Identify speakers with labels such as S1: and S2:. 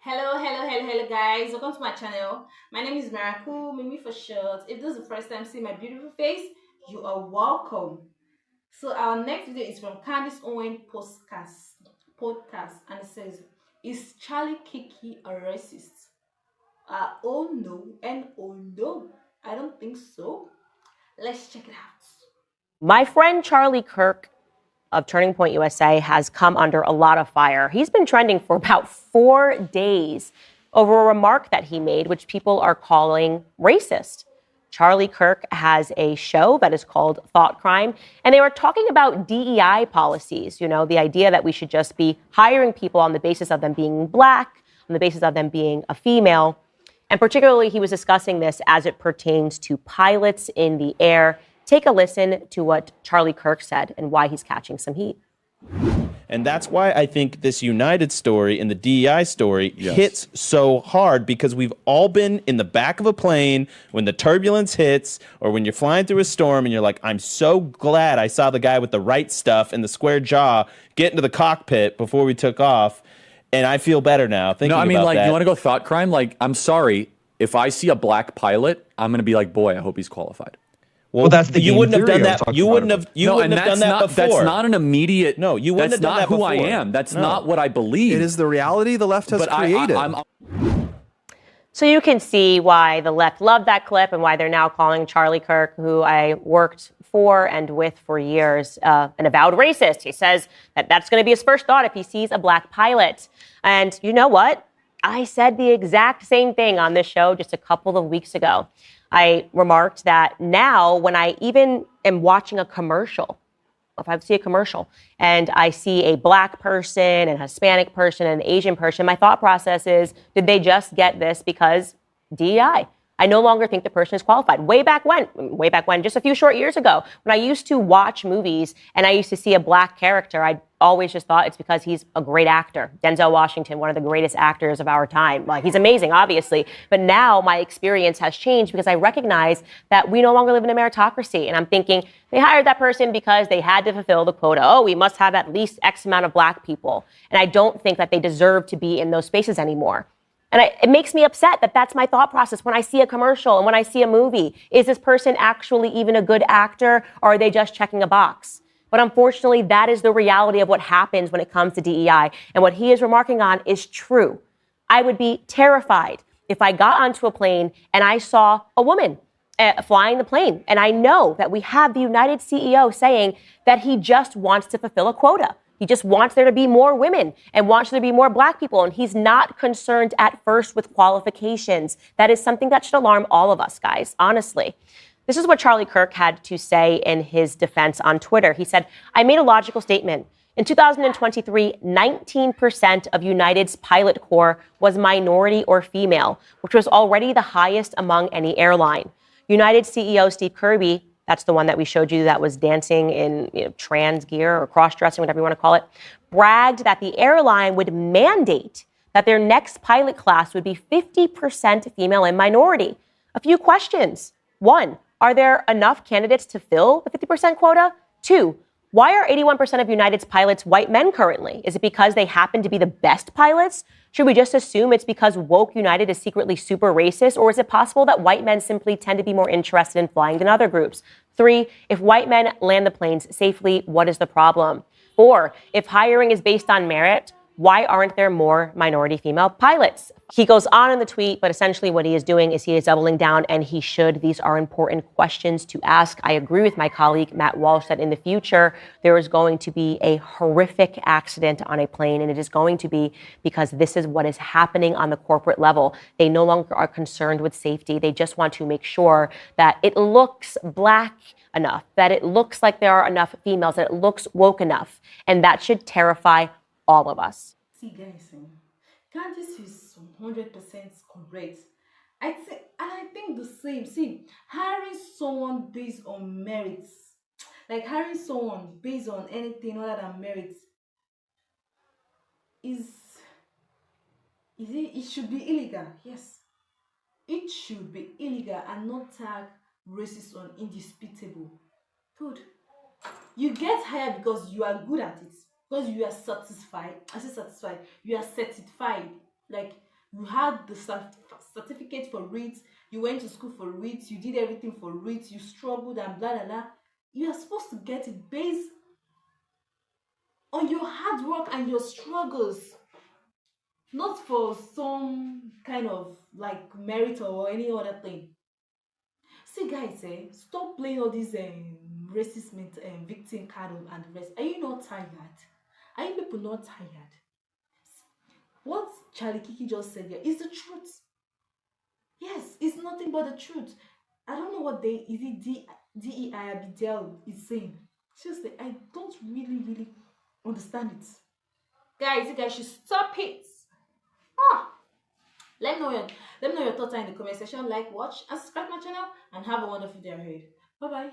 S1: Hello, guys. Welcome to my channel. My name is Miracle, Mimi for short. If this is the first time seeing my beautiful face, you are welcome. So our next video is from Candice Owen podcast, and it says, "Is Charlie Kiki a racist?" Oh no, and oh no, I don't think so. Let's check it out.
S2: My friend Charlie Kirk of Turning Point USA has come under a lot of fire. He's been trending for about 4 days over a remark that he made, which people are calling racist. Charlie Kirk has a show that is called Thought Crime, and they were talking about DEI policies, the idea that we should just be hiring people on the basis of them being black, on the basis of them being a female. And particularly, he was discussing this as it pertains to pilots in the air. Take a listen to what Charlie Kirk said and why he's catching some heat.
S3: And that's why I think this United story and the DEI story hits so hard, because we've all been in the back of a plane when the turbulence hits, or when you're flying through a storm and you're like, I'm so glad I saw the guy with the right stuff and the square jaw get into the cockpit before we took off. And I feel better now thinking about that.
S4: No, I mean, like, you want to go thought crime? Like, I'm sorry. If I see a black pilot, I'm going to be like, boy, I hope he's qualified.
S3: Well,
S5: that's the
S3: you wouldn't have done that. You wouldn't have.
S4: No, and
S3: done that before.
S4: That's not an immediate.
S3: No, you wouldn't have done that before.
S4: That's not who I am. That's not what I believe.
S5: It is the reality the left has created.
S2: So you can see why the left loved that clip and why they're now calling Charlie Kirk, who I worked for and with for years, an avowed racist. He says that that's going to be his first thought if he sees a black pilot. And you know what? I said the exact same thing on this show just a couple of weeks ago. I remarked that now when I even am watching a commercial, if I see a commercial and I see a black person, a Hispanic person, and an Asian person, my thought process is, did they just get this because DEI? I no longer think the person is qualified. Way back when, just a few short years ago, when I used to watch movies and I used to see a black character, I always just thought it's because he's a great actor. Denzel Washington, one of the greatest actors of our time. Like, he's amazing, obviously. But now my experience has changed because I recognize that we no longer live in a meritocracy. And I'm thinking, they hired that person because they had to fulfill the quota. Oh, we must have at least X amount of black people. And I don't think that they deserve to be in those spaces anymore. And it makes me upset that that's my thought process when I see a commercial and when I see a movie. Is this person actually even a good actor, or are they just checking a box? But unfortunately, that is the reality of what happens when it comes to DEI. And what he is remarking on is true. I would be terrified if I got onto a plane and I saw a woman flying the plane. And I know that we have the United CEO saying that he just wants to fulfill a quota. He just wants there to be more women and wants there to be more black people. And he's not concerned at first with qualifications. That is something that should alarm all of us, guys, honestly. This is what Charlie Kirk had to say in his defense on Twitter. He said, I made a logical statement. In 2023, 19% of United's pilot corps was minority or female, which was already the highest among any airline. United CEO Steve Kirby, that's the one that we showed you that was dancing in trans gear or cross-dressing, whatever you want to call it, bragged that the airline would mandate that their next pilot class would be 50% female and minority. A few questions. One, are there enough candidates to fill the 50% quota? Two, why are 81% of United's pilots white men currently? Is it because they happen to be the best pilots? Should we just assume it's because woke United is secretly super racist? Or is it possible that white men simply tend to be more interested in flying than other groups? Three, if white men land the planes safely, what is the problem? Four, if hiring is based on merit, why aren't there more minority female pilots? He goes on in the tweet, but essentially what he is doing is he is doubling down, and he should. These are important questions to ask. I agree with my colleague, Matt Walsh, that in the future, there is going to be a horrific accident on a plane, and it is going to be because this is what is happening on the corporate level. They no longer are concerned with safety. They just want to make sure that it looks black enough, that it looks like there are enough females, that it looks woke enough, and that should terrify all of us.
S1: See, guys, Candice is 100% correct. I think the same. See, hiring someone based on merits, like hiring someone based on anything other than merits, is it should be illegal. Yes, it should be illegal and not tag racist or indisputable. Dude, you get hired because you are good at it, because you are satisfied. I say satisfied, you are certified. Like, You had the certificate for it. You went to school for it. You did everything for it. You struggled and blah, blah, blah. You are supposed to get it based on your hard work and your struggles. Not for some kind of like merit or any other thing. See, guys, stop playing all these racist victim card and the rest. Are you not tired? Are you people not tired? What Charlie Kiki just said here is the truth. Yes, it's nothing but the truth. I don't know what DEI Abidel is saying. Seriously, I don't really understand it. Guys, you guys should stop it. Let me know your thoughts in the comment section. Like, watch, and subscribe my channel, and have a wonderful day ahead. Bye bye.